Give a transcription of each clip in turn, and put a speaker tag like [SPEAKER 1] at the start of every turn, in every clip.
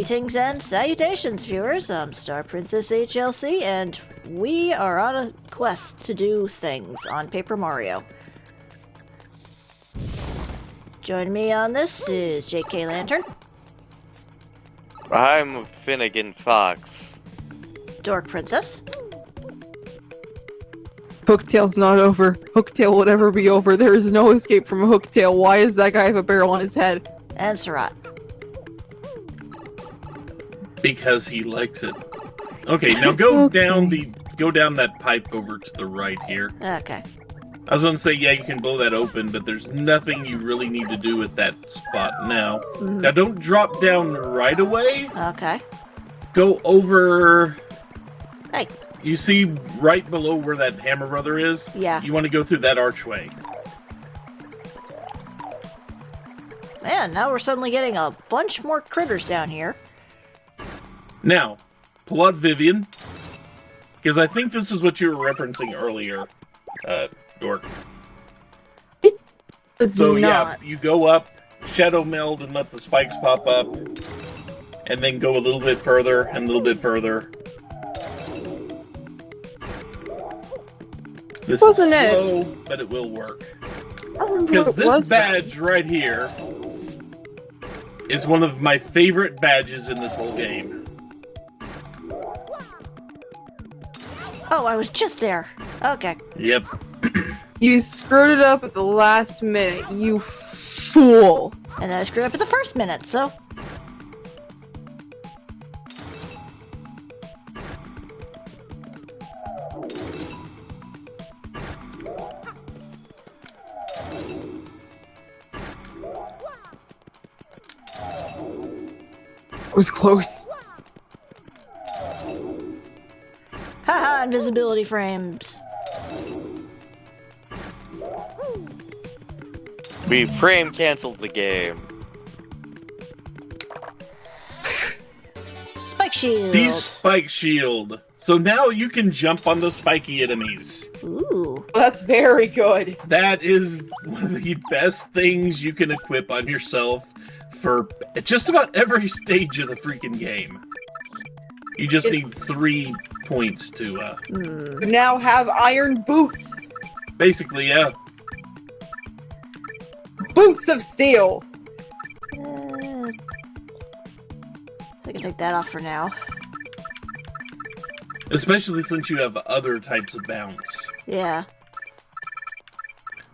[SPEAKER 1] Greetings and salutations, viewers. I'm StarPrincessHLC, and we are on a quest to do things on Paper Mario. Joining me on this is JKLantern.
[SPEAKER 2] I'm Finnegan Fox.
[SPEAKER 1] Dork Princess.
[SPEAKER 3] Hooktail's not over. Hooktail will never be over. There is no escape from a Hooktail. Why does that guy have a barrel on his head?
[SPEAKER 1] And Suraht.
[SPEAKER 4] Because he likes it. Okay, now go down that pipe over to the right here.
[SPEAKER 1] Okay.
[SPEAKER 4] I was gonna say, yeah, you can blow that open, but there's nothing you really need to do at that spot now. Now don't drop down right away.
[SPEAKER 1] Okay.
[SPEAKER 4] Go over...
[SPEAKER 1] Hey.
[SPEAKER 4] You see right below where that hammer brother is?
[SPEAKER 1] Yeah.
[SPEAKER 4] You want to go through that archway.
[SPEAKER 1] Man, now we're suddenly getting a bunch more critters down here.
[SPEAKER 4] Now, pull out Vivian, because I think this is what you were referencing earlier, Dork. So yeah, you go up, shadow meld, and let the spikes pop up, and then go a little bit further, and a little bit further. This
[SPEAKER 3] Wasn't
[SPEAKER 4] is
[SPEAKER 3] it?
[SPEAKER 4] slow, but it will work.
[SPEAKER 3] Because
[SPEAKER 4] Because this badge right here is one of my favorite badges in this whole game.
[SPEAKER 1] Oh, I was just there. Okay.
[SPEAKER 4] Yep.
[SPEAKER 3] You screwed it up at the last minute, you fool.
[SPEAKER 1] And then I screwed up at the first minute, so...
[SPEAKER 3] It was close.
[SPEAKER 1] Haha, invisibility frames.
[SPEAKER 2] We frame canceled the game.
[SPEAKER 1] Spike shield.
[SPEAKER 4] These spike shield. So now you can jump on the spiky enemies.
[SPEAKER 1] Ooh.
[SPEAKER 3] That's very good.
[SPEAKER 4] That is one of the best things you can equip on yourself for just about every stage of the freaking game. You just need 3 points to,
[SPEAKER 3] You now have iron boots.
[SPEAKER 4] basically, yeah.
[SPEAKER 3] Boots of steel.
[SPEAKER 1] So I can take that off for now.
[SPEAKER 4] Especially since you have other types of bounce.
[SPEAKER 1] Yeah.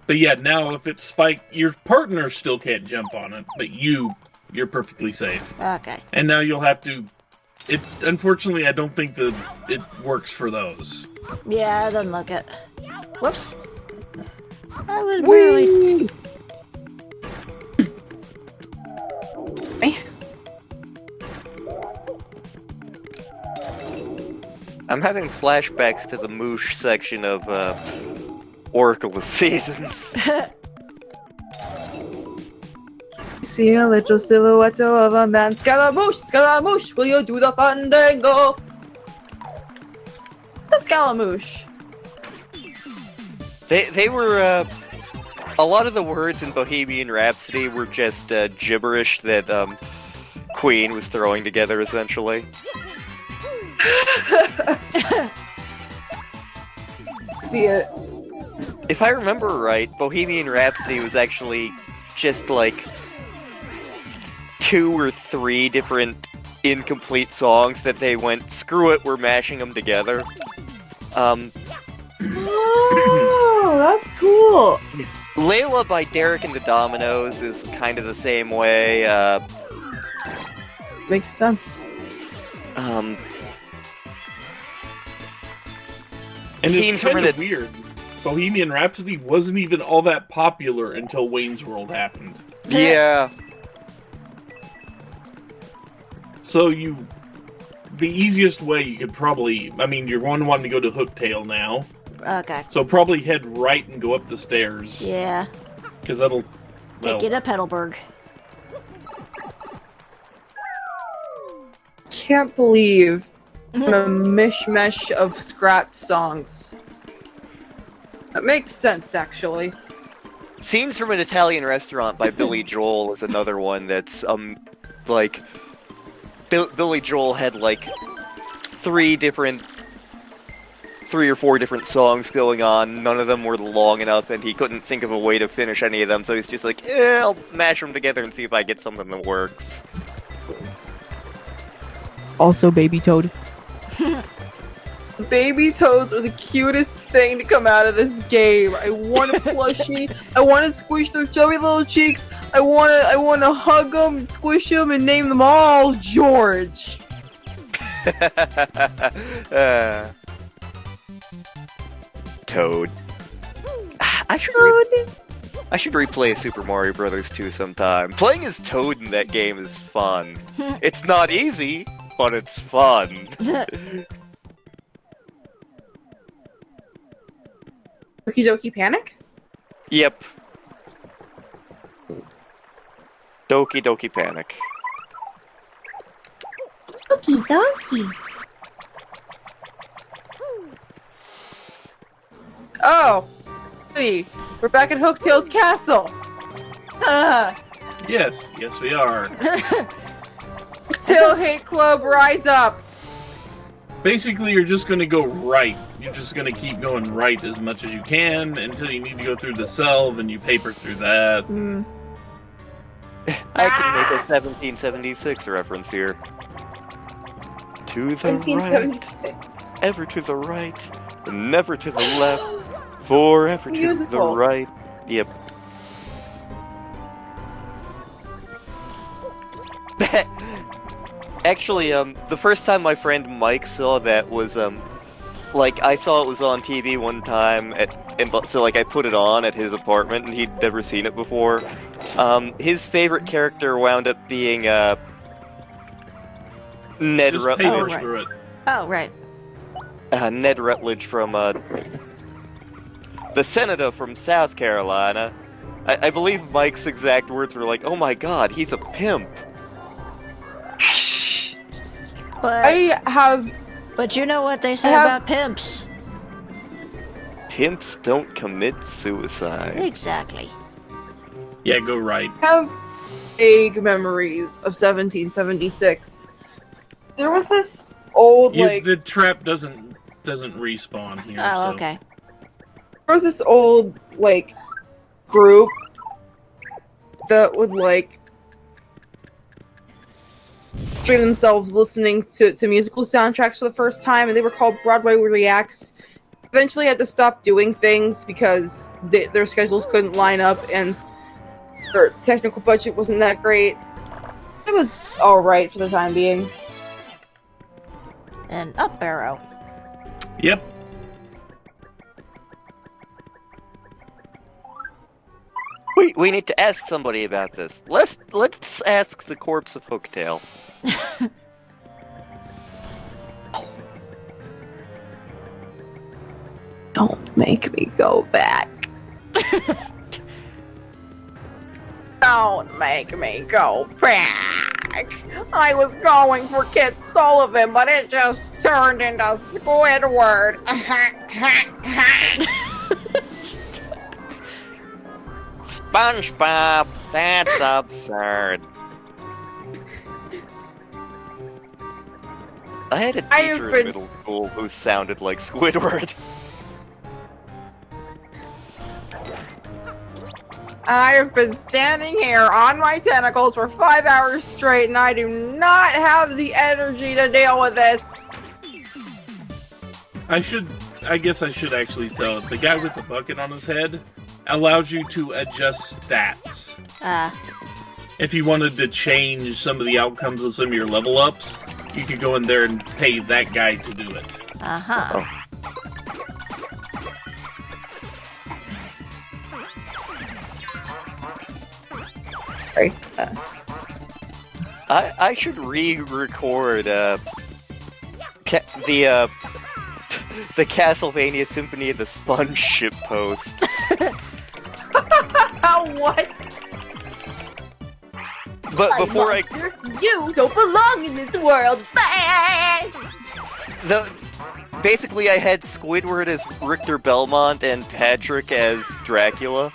[SPEAKER 4] But yeah, now if it's spike, your partner still can't jump on it, but you're perfectly safe.
[SPEAKER 1] Okay.
[SPEAKER 4] And now you'll have to... Unfortunately, I don't think that it works for those.
[SPEAKER 1] Yeah, it doesn't look it. Whoops. I was barely...
[SPEAKER 2] I'm having flashbacks to the Moosh section of Oracle of Seasons.
[SPEAKER 3] See a little silhouette of a man. Scaramouche, Scaramouche, will you do the fandango? The Scaramouche.
[SPEAKER 2] They were, a lot of the words in Bohemian Rhapsody were just gibberish that Queen was throwing together, essentially.
[SPEAKER 3] See it.
[SPEAKER 2] If I remember right, Bohemian Rhapsody was actually just like 2 or 3 different incomplete songs that they went, screw it, we're mashing them together.
[SPEAKER 3] Oh, that's cool.
[SPEAKER 2] Layla by Derek and the Dominoes is kind of the same way.
[SPEAKER 3] Makes sense.
[SPEAKER 4] And
[SPEAKER 2] Scenes
[SPEAKER 4] it's kind
[SPEAKER 2] from
[SPEAKER 4] of weird. Bohemian Rhapsody wasn't even all that popular until Wayne's World happened.
[SPEAKER 2] Yeah.
[SPEAKER 4] So the easiest way you could probably, I mean, you're going to want to go to Hooktail now.
[SPEAKER 1] Okay.
[SPEAKER 4] So probably head right and go up the stairs.
[SPEAKER 1] Yeah.
[SPEAKER 4] Because that'll...
[SPEAKER 1] Take you to Petalburg.
[SPEAKER 3] Can't believe a mishmash of scratch songs. That makes sense, actually.
[SPEAKER 2] Scenes from an Italian Restaurant by Billy Joel is another one that's, like, 2 or 3 different incomplete songs that they went, screw it, we're mashing them together.
[SPEAKER 4] Mm-hmm.
[SPEAKER 2] Scenes from an Italian Restaurant by Billy Joel is another one that's, like, 2 or 3 different incomplete songs that they went, screw it, we're mashing them together. Billy Joel had like 3 or 4 different songs going on. None of them were long enough, and he couldn't think of a way to finish any of them. So he's just like, I'll mash them together and see if I get something that works.
[SPEAKER 3] Also, Baby Toad. Baby Toads are the cutest thing to come out of this game. I want a plushie. I want to squish their chubby little cheeks. I want to hug them and squish them and name them all George.
[SPEAKER 2] Toad. I should replay Super Mario Brothers 2 sometime. Playing as Toad in that game is fun. It's not easy, but it's fun.
[SPEAKER 3] Okie dokie panic?
[SPEAKER 2] Yep. Doki Doki Panic.
[SPEAKER 3] Okie dokie. Oh! Hey, we're back at Hooktail's castle!
[SPEAKER 4] Yes, we are.
[SPEAKER 3] Hooktail Hate Club, rise up!
[SPEAKER 4] Basically, you're just going to go right. You're just going to keep going right as much as you can until you need to go through the cell, then you paper through that.
[SPEAKER 2] I could make a 1776 reference here. To the right, ever to the right, never to the left, forever to the right. Yep. Actually, the first time my friend Mike saw that was, like, I saw it was on TV one time, so, like, I put it on at his apartment, and he'd never seen it before. His favorite character wound up being, Ned Rutledge.
[SPEAKER 1] Oh, right.
[SPEAKER 2] Ned Rutledge from, the senator from South Carolina. I believe Mike's exact words were like, "Oh my god, he's a pimp."
[SPEAKER 1] But you know what they say about pimps.
[SPEAKER 2] Pimps don't commit suicide.
[SPEAKER 1] Exactly.
[SPEAKER 4] Yeah, go right.
[SPEAKER 3] I have vague memories of 1776. There was this old,
[SPEAKER 4] the trap doesn't respawn here.
[SPEAKER 1] Oh,
[SPEAKER 4] so.
[SPEAKER 1] okay.
[SPEAKER 3] There was this old, group that would, stream themselves listening to musical soundtracks for the first time, and they were called Broadway Reacts. Eventually had to stop doing things because their schedules couldn't line up, and their technical budget wasn't that great. It was alright for the time being.
[SPEAKER 1] And up arrow.
[SPEAKER 4] Yep.
[SPEAKER 2] We need to ask somebody about this. Let's ask the corpse of Hooktail.
[SPEAKER 3] Don't make me go back. Don't make me go back. I was going for Kit Sullivan, but it just turned into Squidward.
[SPEAKER 2] SpongeBob, that's absurd. I had a teacher in middle school who sounded like Squidward.
[SPEAKER 3] I have been standing here on my tentacles for 5 hours straight, and I do not have the energy to deal with this.
[SPEAKER 4] I guess I should actually tell. The guy with the bucket on his head allows you to adjust stats. If you wanted to change some of the outcomes of some of your level ups, you could go in there and pay that guy to do it.
[SPEAKER 1] Uh-huh.
[SPEAKER 2] Oh.
[SPEAKER 3] Sorry.
[SPEAKER 2] I should re-record the Castlevania Symphony of the Sponge ship post.
[SPEAKER 3] What?
[SPEAKER 2] But before
[SPEAKER 3] You don't belong in this world.
[SPEAKER 2] Basically I had Squidward as Richter Belmont and Patrick as Dracula.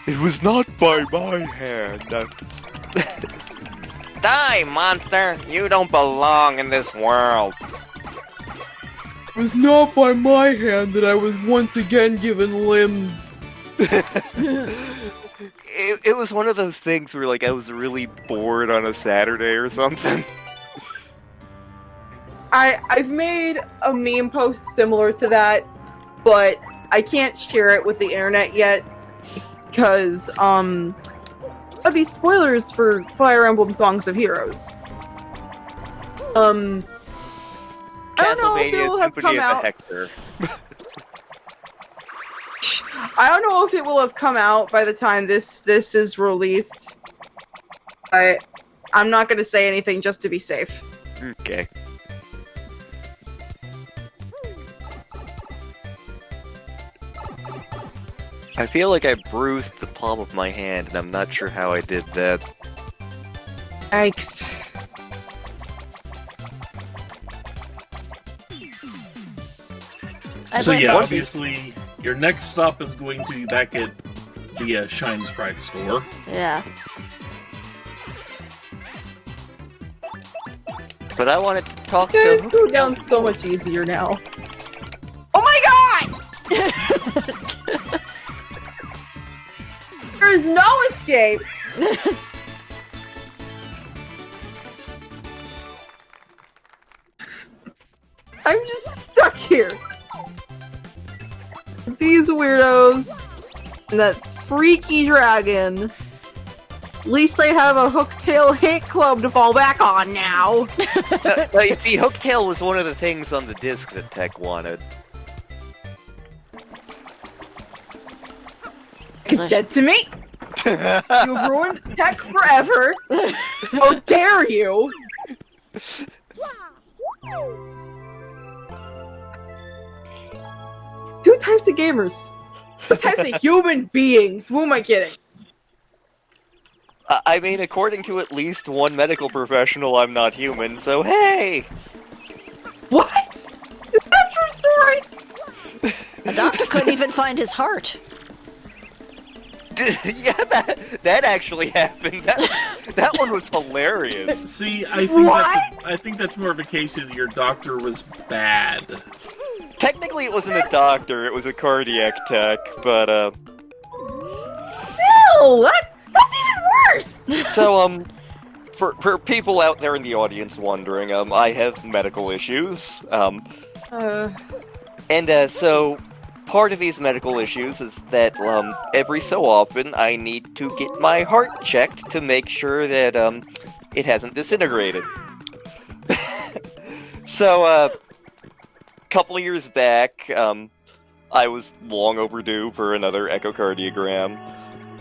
[SPEAKER 2] It was not by my hand. Die, monster! You don't belong in this world.
[SPEAKER 3] It was not by my hand that I was once again given limbs.
[SPEAKER 2] It was one of those things where, like, I was really bored on a Saturday or something.
[SPEAKER 3] I've made a meme post similar to that, but I can't share it with the internet yet because that'd be spoilers for Fire Emblem Songs of Heroes. I don't know if it will have come out. I don't know if it will have come out by the time this is released. I'm not going to say anything just to be safe.
[SPEAKER 2] Okay. I feel like I bruised the palm of my hand, and I'm not sure how I did that.
[SPEAKER 3] Yikes.
[SPEAKER 4] So yeah, obviously, your next stop is going to be back at the Shine Sprite store.
[SPEAKER 1] Yeah.
[SPEAKER 2] But I wanted to talk
[SPEAKER 3] Things
[SPEAKER 2] to...
[SPEAKER 3] go down so much easier now. Oh my god! There's no escape! I'm just stuck here. These weirdos. And that freaky dragon. At least I have a Hooktail hate club to fall back on now.
[SPEAKER 2] You see, Hooktail was one of the things on the disc that Tech wanted.
[SPEAKER 3] It's dead to me. You've ruined Tech forever. How dare you? Two types of gamers. Two types of human beings. Who am I kidding?
[SPEAKER 2] I mean, according to at least one medical professional, I'm not human, so hey!
[SPEAKER 3] What? Is that true story?
[SPEAKER 1] The doctor couldn't even find his heart.
[SPEAKER 2] Yeah, that actually happened. That one was hilarious.
[SPEAKER 4] See, I think that's more of a case of your doctor was bad.
[SPEAKER 2] Technically, it wasn't a doctor; it was a cardiac tech. But
[SPEAKER 3] Still, that's even worse.
[SPEAKER 2] So for people out there in the audience wondering, I have medical issues. So part of these medical issues is that every so often I need to get my heart checked to make sure that it hasn't disintegrated. So couple of years back, I was long overdue for another echocardiogram.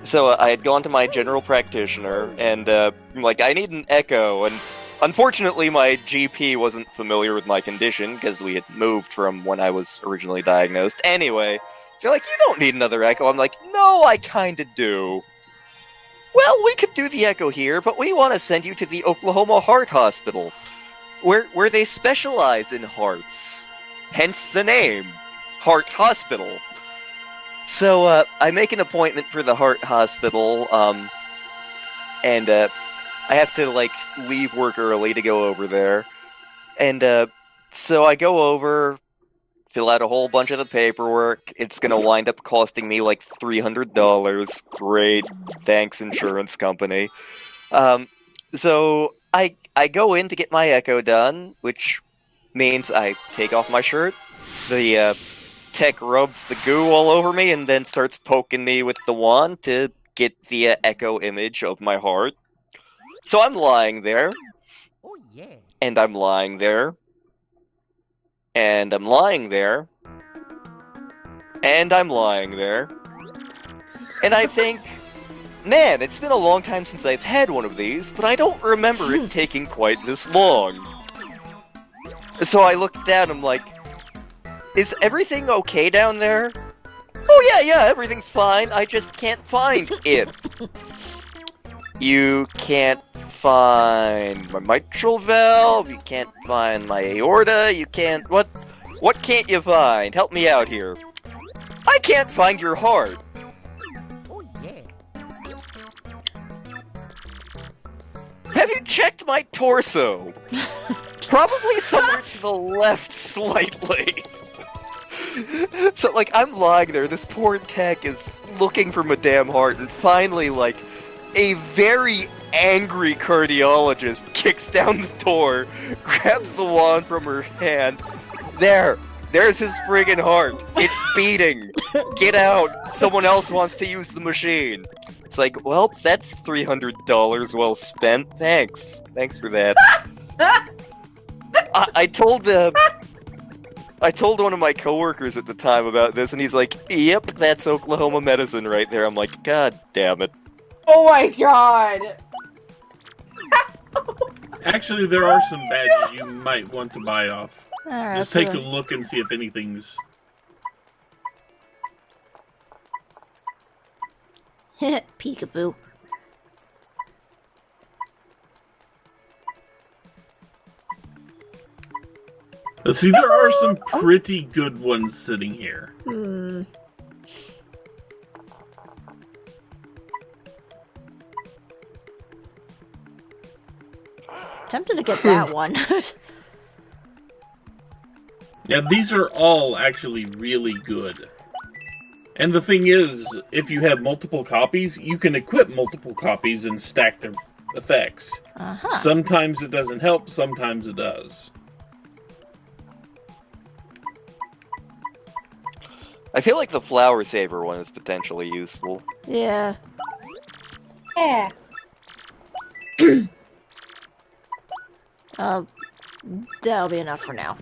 [SPEAKER 2] So I had gone to my general practitioner, and I need an echo, and unfortunately my GP wasn't familiar with my condition, because we had moved from when I was originally diagnosed. Anyway, they're like, you don't need another echo. I'm like, no, I kinda do. Well, we could do the echo here, but we want to send you to the Oklahoma Heart Hospital, where they specialize in hearts. Hence the name, Heart Hospital. So, I make an appointment for the Heart Hospital, and I have to, leave work early to go over there. And, so I go over, fill out a whole bunch of the paperwork. It's gonna wind up costing me, $300. Great, thanks, insurance company. So I go in to get my echo done, which means I take off my shirt. The tech rubs the goo all over me and then starts poking me with the wand to get the echo image of my heart. So I'm lying there.
[SPEAKER 5] Oh yeah.
[SPEAKER 2] And I'm lying there. And I'm lying there. And I'm lying there. And I think, man, it's been a long time since I've had one of these, but I don't remember it taking quite this long. So I look down, I'm like, is everything okay down there? Oh yeah, everything's fine, I just can't find it. You can't find my mitral valve, you can't find my aorta, you can't... What can't you find? Help me out here. I can't find your heart.
[SPEAKER 5] Oh yeah.
[SPEAKER 2] Have you checked my torso. Probably somewhere to the left slightly. So, like, I'm lying there, this poor tech is looking for Madame Hart, and finally, like, a very angry cardiologist kicks down the door, grabs the wand from her hand. There's his friggin' heart. It's beating. Get out. Someone else wants to use the machine. It's like, well, that's $300 well spent. Thanks for that. I told one of my coworkers at the time about this, and he's like, "Yep, that's Oklahoma medicine right there." I'm like, God damn it.
[SPEAKER 3] Oh my god!
[SPEAKER 4] Actually, there are some badges you might want to buy off.
[SPEAKER 1] Alright,
[SPEAKER 4] Just take a look and see if anything's...
[SPEAKER 1] Peekaboo.
[SPEAKER 4] Let's see, there are some pretty good ones sitting here.
[SPEAKER 1] Tempted to get that one.
[SPEAKER 4] Yeah, these are all actually really good. And the thing is, if you have multiple copies, you can equip multiple copies and stack their effects. Sometimes it doesn't help, sometimes it does.
[SPEAKER 2] I feel like the flower saver one is potentially useful.
[SPEAKER 1] Yeah.
[SPEAKER 3] Yeah.
[SPEAKER 1] That'll be enough for now.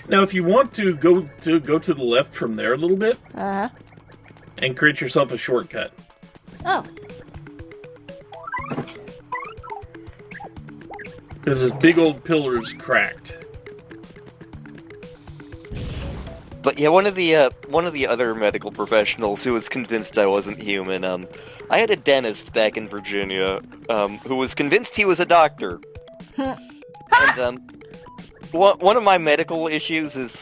[SPEAKER 4] Now, if you want to go to the left from there a little bit, and create yourself a shortcut.
[SPEAKER 1] Oh.
[SPEAKER 4] Because this big old pillar is cracked.
[SPEAKER 2] But yeah, one of the other medical professionals who was convinced I wasn't human, I had a dentist back in Virginia, who was convinced he was a doctor. And, one of my medical issues is,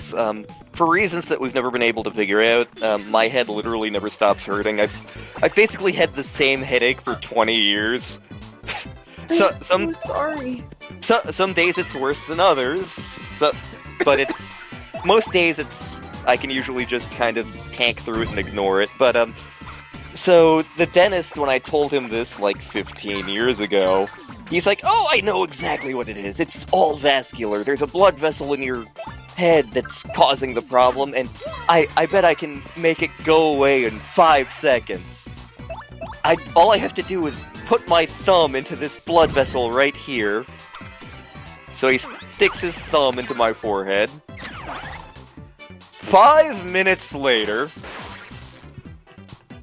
[SPEAKER 2] for reasons that we've never been able to figure out, my head literally never stops hurting. I've basically had the same headache for 20 years.
[SPEAKER 3] I'm so sorry.
[SPEAKER 2] Some days it's worse than others, but most days I can usually just kind of tank through it and ignore it. But, so the dentist, when I told him this like 15 years ago, he's like, "Oh, I know exactly what it is. It's all vascular. There's a blood vessel in your head that's causing the problem, and I bet I can make it go away in 5 seconds. All I have to do is put my thumb into this blood vessel right here." So he sticks his thumb into my forehead. 5 minutes later,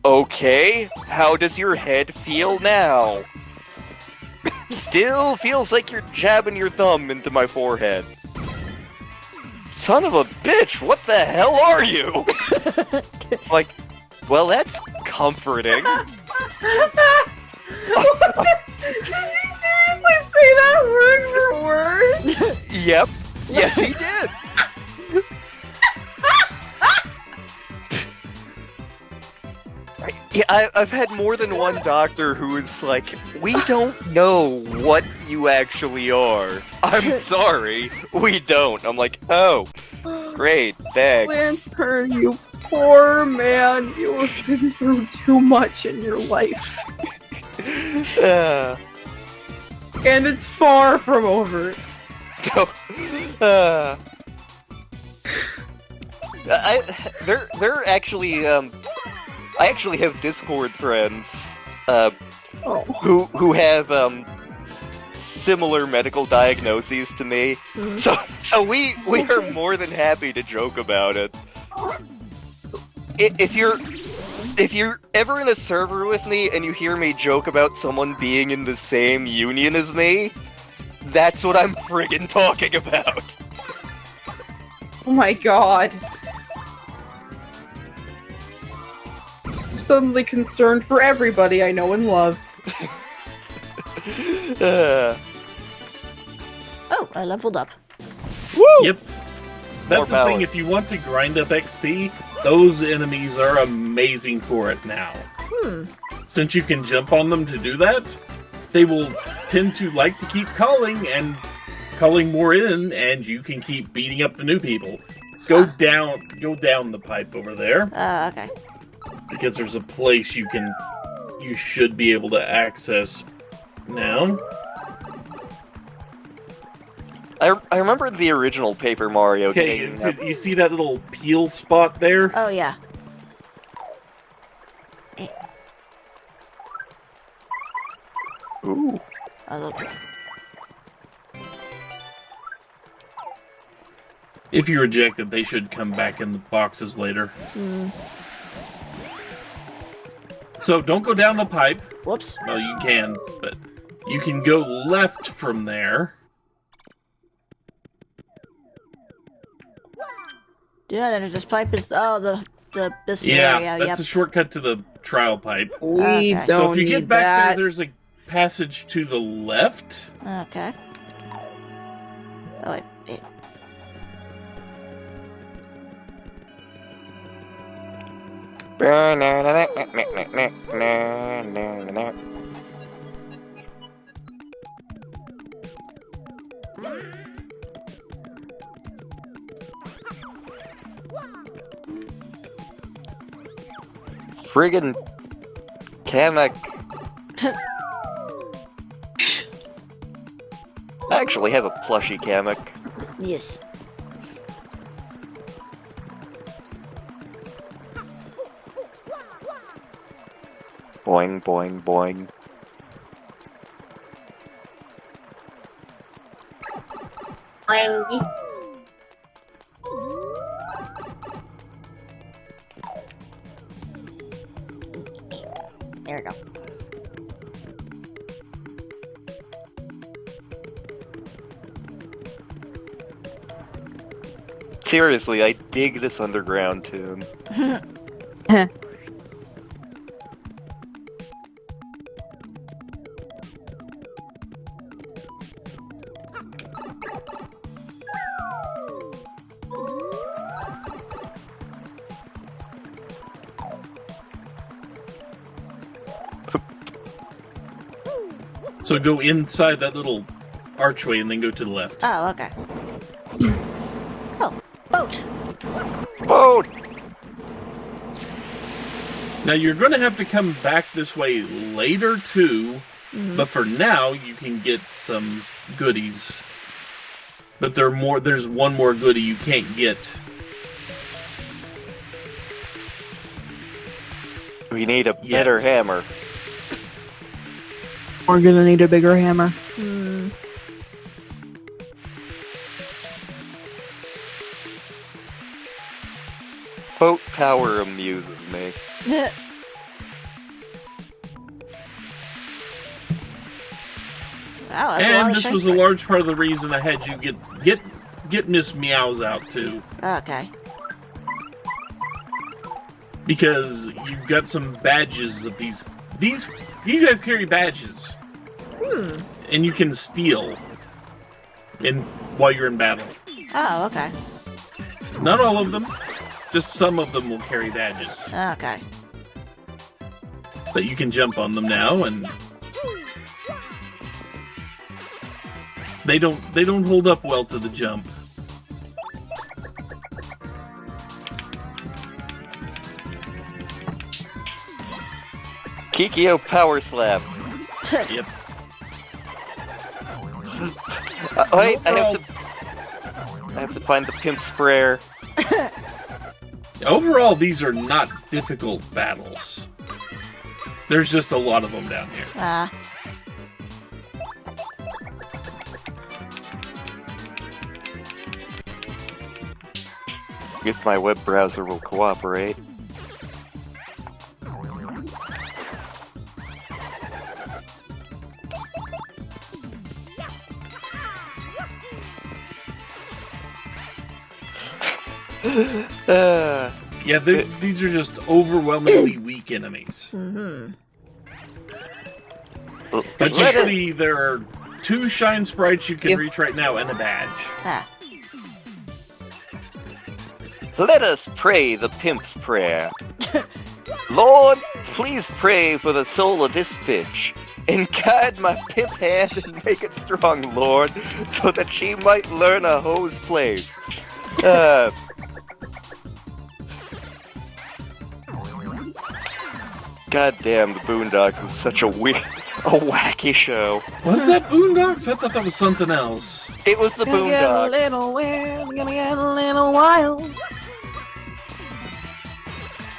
[SPEAKER 2] "Okay, how does your head feel now?" "Still feels like you're jabbing your thumb into my forehead." "Son of a bitch, what the hell are you?" Like, well, that's comforting.
[SPEAKER 3] Did he seriously say that word for word?
[SPEAKER 2] Yep. Yes, he did. Yeah, I've had more than one doctor who is like, "We don't know what you actually are. I'm sorry, we don't." I'm like, "Oh, great, thanks."
[SPEAKER 3] Lantern, you poor man. You have been through too much in your life. And it's far from over.
[SPEAKER 2] They're actually, I actually have Discord friends, who have, similar medical diagnoses to me. So we are more than happy to joke about it. If you're ever in a server with me and you hear me joke about someone being in the same union as me, that's what I'm friggin' talking about.
[SPEAKER 3] Oh my god. I'm suddenly concerned for everybody I know and love.
[SPEAKER 1] Oh, I leveled up.
[SPEAKER 2] Woo!
[SPEAKER 4] Yep. That's the thing, if you want to grind up XP, those enemies are amazing for it now. Since you can jump on them to do that, they will tend to like to keep calling and calling more in, and you can keep beating up the new people. Go down the pipe over there.
[SPEAKER 1] Oh, okay.
[SPEAKER 4] Because there's a place you should be able to access now.
[SPEAKER 2] I remember the original Paper Mario
[SPEAKER 4] Okay,
[SPEAKER 2] game.
[SPEAKER 4] you see that little peel spot there?
[SPEAKER 1] Oh, yeah.
[SPEAKER 2] Ooh.
[SPEAKER 4] If you reject it, they should come back in the boxes later. So don't go down the pipe.
[SPEAKER 1] Whoops.
[SPEAKER 4] Well, you can, but you can go left from there.
[SPEAKER 1] Do not enter this pipe. Is this
[SPEAKER 4] Yeah,
[SPEAKER 1] area?
[SPEAKER 4] that's
[SPEAKER 1] Yep.
[SPEAKER 4] a shortcut to the trial pipe.
[SPEAKER 3] We
[SPEAKER 1] Okay.
[SPEAKER 3] don't
[SPEAKER 4] So if you
[SPEAKER 3] need
[SPEAKER 4] get back
[SPEAKER 3] that.
[SPEAKER 4] there, there's a passage to the left.
[SPEAKER 1] Okay. Oh wait.
[SPEAKER 2] Friggin' Kamek. I actually have a plushie Kamek.
[SPEAKER 1] Yes.
[SPEAKER 2] Boing, boing, boing.
[SPEAKER 1] There we go.
[SPEAKER 2] Seriously, I dig this underground tune.
[SPEAKER 4] So go inside that little archway and then go to the left.
[SPEAKER 1] Oh, okay. Oh, boat.
[SPEAKER 2] Boat!
[SPEAKER 4] Now you're going to have to come back this way later too, but for now you can get some goodies. But there's one more goodie you can't get.
[SPEAKER 2] We need a better hammer.
[SPEAKER 3] We're gonna need a bigger hammer.
[SPEAKER 1] Hmm.
[SPEAKER 2] Boat power amuses me.
[SPEAKER 1] Wow, that's a lot
[SPEAKER 4] And
[SPEAKER 1] of
[SPEAKER 4] this was a
[SPEAKER 1] Shakespeare.
[SPEAKER 4] large part of the reason I had you get Miss Meows out too.
[SPEAKER 1] Okay.
[SPEAKER 4] Because you've got some badges of these guys carry badges. And you can steal while you're in battle.
[SPEAKER 1] Oh, okay.
[SPEAKER 4] Not all of them, just some of them will carry badges.
[SPEAKER 1] Okay.
[SPEAKER 4] But you can jump on them now, and they don't hold up well to the jump.
[SPEAKER 2] Kikyo power slap.
[SPEAKER 4] Yep.
[SPEAKER 2] Wait, I have to find the pimp sprayer.
[SPEAKER 4] Overall, these are not difficult battles. There's just a lot of them down here.
[SPEAKER 2] If my web browser will cooperate.
[SPEAKER 4] Yeah, these are just overwhelmingly weak enemies. But you see, there are 2 shine sprites you can reach right now and a badge.
[SPEAKER 2] Let us pray the pimp's prayer. Lord, please pray for the soul of this bitch. and guide my pimp hand and make it strong, Lord, so that she might learn a hose plays. God damn, the Boondocks was such a wacky show.
[SPEAKER 4] Was that Boondocks? I thought that was something else.
[SPEAKER 2] It was the
[SPEAKER 3] Gonna get a
[SPEAKER 2] Boondocks.
[SPEAKER 3] little weird, gonna get a little wild.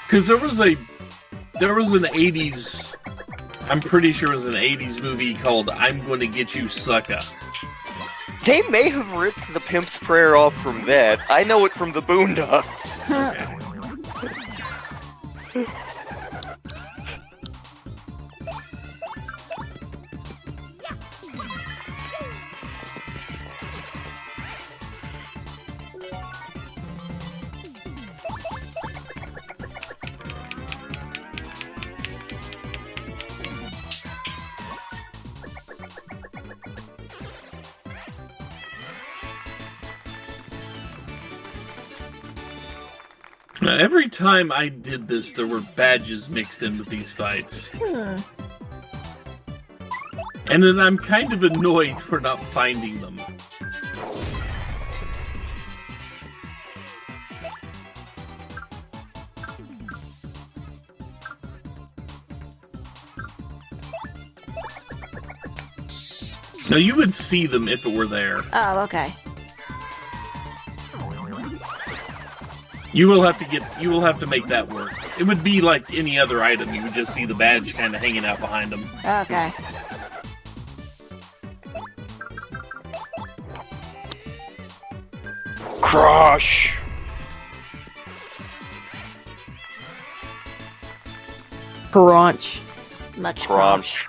[SPEAKER 4] Because there was an 80s, I'm pretty sure it was an 80s movie called I'm Gonna Get You Sucker.
[SPEAKER 2] They may have ripped the Pimp's Prayer off from that. I know it from the Boondocks.
[SPEAKER 4] Now, every time I did this, there were badges mixed in with these fights. And then I'm kind of annoyed for not finding them. Now, you would see them if it were there.
[SPEAKER 1] Oh, okay.
[SPEAKER 4] You will have to make that work. It would be like any other item. You would just see the badge kind of hanging out behind them.
[SPEAKER 1] Okay.
[SPEAKER 2] Crush!
[SPEAKER 3] Crunch.
[SPEAKER 1] Much
[SPEAKER 2] Crunch.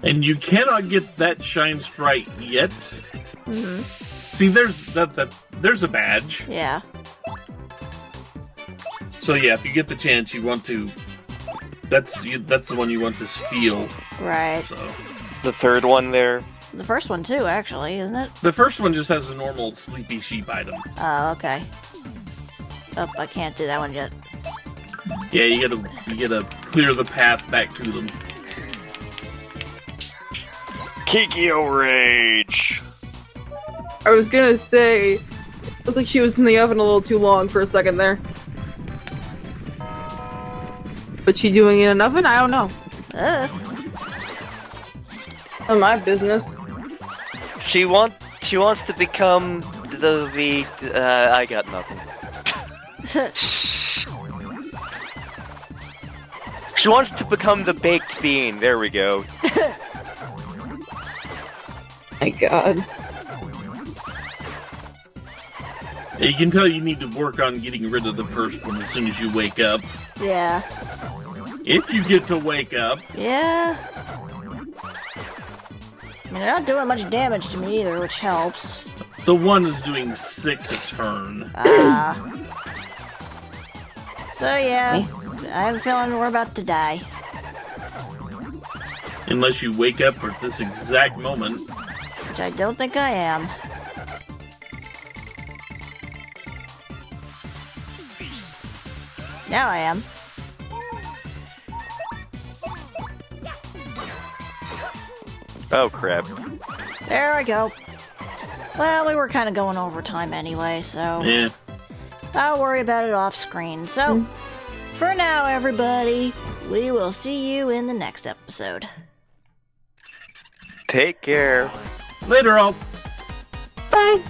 [SPEAKER 4] And you cannot get that Shine Sprite yet.
[SPEAKER 1] Mm-hmm.
[SPEAKER 4] See, there's a badge.
[SPEAKER 1] Yeah.
[SPEAKER 4] So yeah, if you get the chance, you want to. That's the one you want to steal.
[SPEAKER 1] Right.
[SPEAKER 4] So
[SPEAKER 2] The third one there.
[SPEAKER 1] The first one too, actually, isn't it?
[SPEAKER 4] the first one just has a normal sleepy sheep item.
[SPEAKER 1] Oh, okay. Oh, I can't do that one yet.
[SPEAKER 4] Yeah, you gotta clear the path back to them.
[SPEAKER 2] Kikyo Rage!
[SPEAKER 3] I was gonna say, it looked like she was in the oven a little too long for a second there. But she doing it in an oven? I don't know. Not my business.
[SPEAKER 2] She wants to become the I got nothing. She wants to become the baked bean. There we go.
[SPEAKER 3] My god.
[SPEAKER 4] Yeah, you can tell you need to work on getting rid of the first one as soon as you wake up.
[SPEAKER 1] Yeah.
[SPEAKER 4] If you get to wake up.
[SPEAKER 1] Yeah. I mean, they're not doing much damage to me either, which helps.
[SPEAKER 4] The one is doing 6 a turn.
[SPEAKER 1] So yeah, I have a feeling we're about to die.
[SPEAKER 4] Unless you wake up at this exact moment.
[SPEAKER 1] Which I don't think I am. Now I am.
[SPEAKER 2] Oh crap.
[SPEAKER 1] There I go. Well, we were kind of going over time anyway, so
[SPEAKER 4] Yeah.
[SPEAKER 1] I'll worry about it off screen. So, for now, everybody, we will see you in the next episode.
[SPEAKER 2] Take care.
[SPEAKER 4] Later, all.
[SPEAKER 3] Bye!